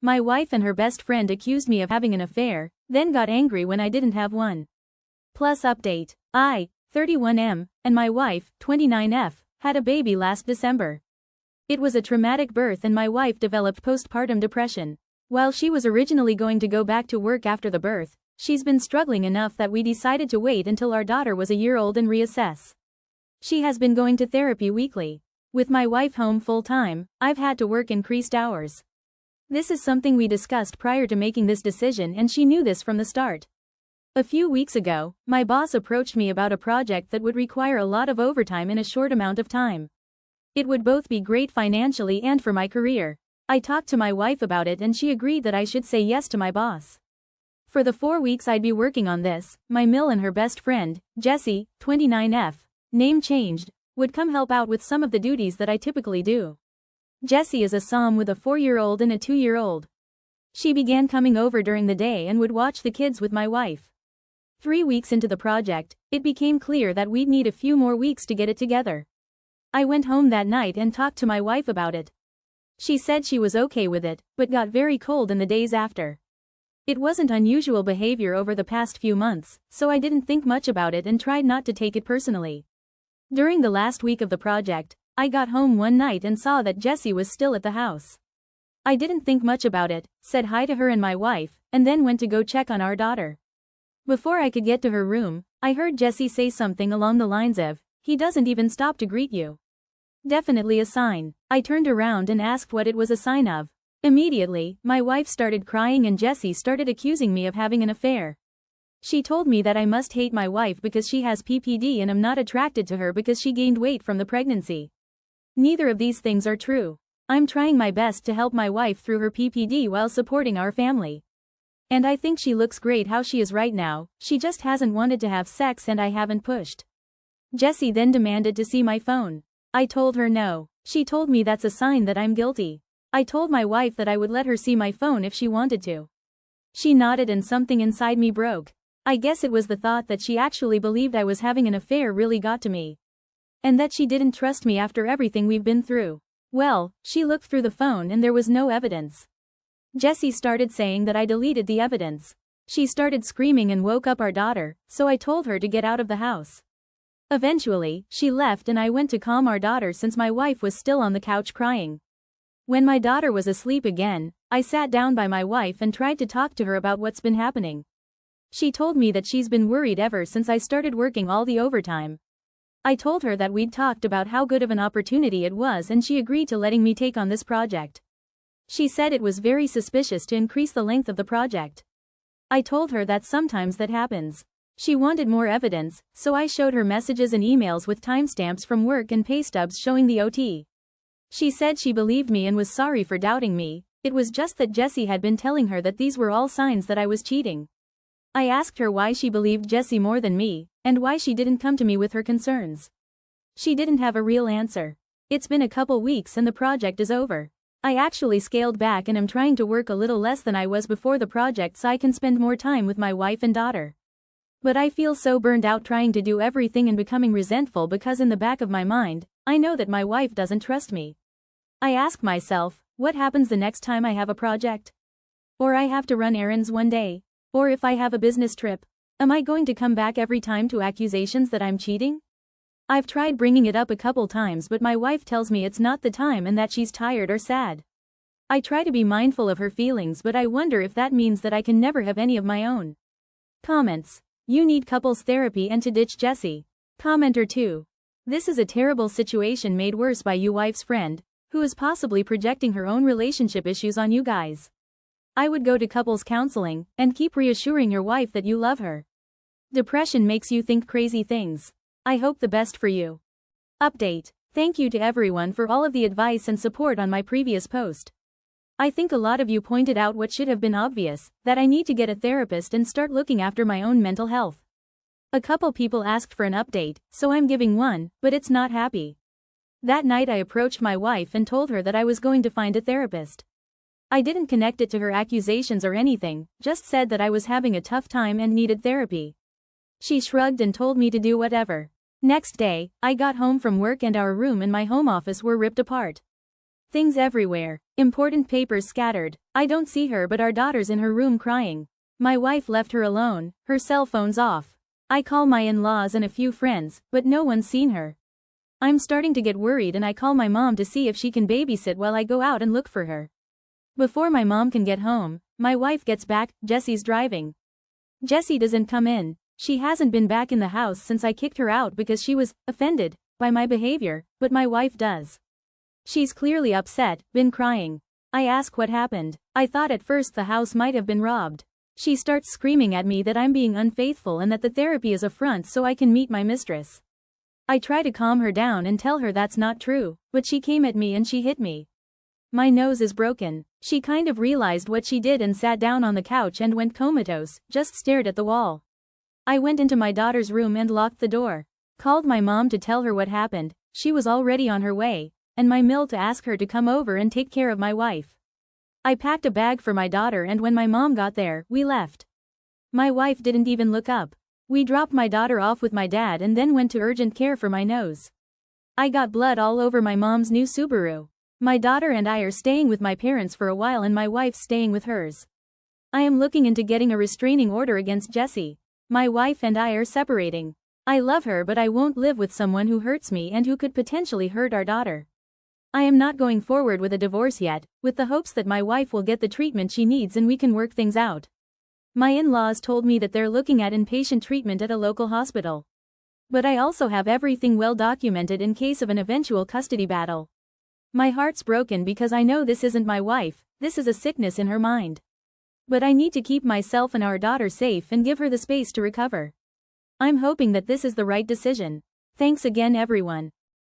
My wife and her best friend accused me of having an affair, then got angry when I didn't have one. Plus update. I, 31M, and my wife, 29F, had a baby last December. It was a traumatic birth and my wife developed postpartum depression. While she was originally going to go back to work after the birth, she's been struggling enough that we decided to wait until our daughter was a year old and reassess. She has been going to therapy weekly. With my wife home full-time, I've had to work increased hours. This is something we discussed prior to making this decision and she knew this from the start. A few weeks ago, my boss approached me about a project that would require a lot of overtime in a short amount of time. It would both be great financially and for my career. I talked to my wife about it and she agreed that I should say yes to my boss. For the 4 weeks I'd be working on this, my Mill and her best friend, Jessie, 29F, name changed, would come help out with some of the duties that I typically do. Jessie is a SOM with a 4-year-old and a 2-year-old. She began coming over during the day and would watch the kids with my wife. 3 weeks into the project, it became clear that we'd need a few more weeks to get it together. I went home that night and talked to my wife about it. She said she was okay with it, but got very cold in the days after. It wasn't unusual behavior over the past few months, so I didn't think much about it and tried not to take it personally. During the last week of the project, I got home one night and saw that Jessie was still at the house. I didn't think much about it, said hi to her and my wife, and then went to go check on our daughter. Before I could get to her room, I heard Jessie say something along the lines of, "He doesn't even stop to greet you." Definitely a sign. I turned around and asked what it was a sign of. Immediately, my wife started crying and Jessie started accusing me of having an affair. She told me that I must hate my wife because she has PPD and I'm not attracted to her because she gained weight from the pregnancy. Neither of these things are true. I'm trying my best to help my wife through her PPD while supporting our family. And I think she looks great how she is right now, she just hasn't wanted to have sex and I haven't pushed. Jessie then demanded to see my phone. I told her no. She told me that's a sign that I'm guilty. I told my wife that I would let her see my phone if she wanted to. She nodded and something inside me broke. I guess it was the thought that she actually believed I was having an affair really got to me. And that she didn't trust me after everything we've been through. Well, she looked through the phone and there was no evidence. Jessie started saying that I deleted the evidence. She started screaming and woke up our daughter, so I told her to get out of the house. Eventually, she left and I went to calm our daughter since my wife was still on the couch crying. When my daughter was asleep again, I sat down by my wife and tried to talk to her about what's been happening. She told me that she's been worried ever since I started working all the overtime. I told her that we'd talked about how good of an opportunity it was and she agreed to letting me take on this project. She said it was very suspicious to increase the length of the project. I told her that sometimes that happens. She wanted more evidence, so I showed her messages and emails with timestamps from work and pay stubs showing the OT. She said she believed me and was sorry for doubting me, it was just that Jessie had been telling her that these were all signs that I was cheating. I asked her why she believed Jessie more than me, and why she didn't come to me with her concerns. She didn't have a real answer. It's been a couple weeks and the project is over. I actually scaled back and am trying to work a little less than I was before the project so I can spend more time with my wife and daughter. But I feel so burned out trying to do everything and becoming resentful because in the back of my mind, I know that my wife doesn't trust me. I ask myself, what happens the next time I have a project? Or I have to run errands one day? Or if I have a business trip? Am I going to come back every time to accusations that I'm cheating? I've tried bringing it up a couple times but my wife tells me it's not the time and that she's tired or sad. I try to be mindful of her feelings but I wonder if that means that I can never have any of my own. Comments. You need couples therapy and to ditch Jessie. Commenter 2. This is a terrible situation made worse by you wife's friend, who is possibly projecting her own relationship issues on you guys. I would go to couples counseling and keep reassuring your wife that you love her. Depression makes you think crazy things. I hope the best for you. Update. Thank you to everyone for all of the advice and support on my previous post. I think a lot of you pointed out what should have been obvious, that I need to get a therapist and start looking after my own mental health. A couple people asked for an update, so I'm giving one, but it's not happy. That night I approached my wife and told her that I was going to find a therapist. I didn't connect it to her accusations or anything, just said that I was having a tough time and needed therapy. She shrugged and told me to do whatever. Next day, I got home from work and our room and my home office were ripped apart. Things everywhere. Important papers scattered. I don't see her but our daughter's in her room crying. My wife left her alone, her cell phone's off. I call my in-laws and a few friends, but no one's seen her. I'm starting to get worried and I call my mom to see if she can babysit while I go out and look for her. Before my mom can get home, my wife gets back. Jesse's driving. Jessie doesn't come in. She hasn't been back in the house since I kicked her out because she was offended by my behavior, but my wife does. She's clearly upset, been crying. I ask what happened. I thought at first the house might have been robbed. She starts screaming at me that I'm being unfaithful and that the therapy is a front so I can meet my mistress. I try to calm her down and tell her that's not true, but she came at me and she hit me. My nose is broken. She kind of realized what she did and sat down on the couch and went comatose, just stared at the wall. I went into my daughter's room and locked the door. Called my mom to tell her what happened. She was already on her way, and my mill to ask her to come over and take care of my wife. I packed a bag for my daughter and when my mom got there, we left. My wife didn't even look up. We dropped my daughter off with my dad and then went to urgent care for my nose. I got blood all over my mom's new Subaru. My daughter and I are staying with my parents for a while and my wife's staying with hers. I am looking into getting a restraining order against Jessie. My wife and I are separating. I love her but I won't live with someone who hurts me and who could potentially hurt our daughter. I am not going forward with a divorce yet, with the hopes that my wife will get the treatment she needs and we can work things out. My in-laws told me that they're looking at inpatient treatment at a local hospital. But I also have everything well documented in case of an eventual custody battle. My heart's broken because I know this isn't my wife, this is a sickness in her mind. But I need to keep myself and our daughter safe and give her the space to recover. I'm hoping that this is the right decision. Thanks again everyone.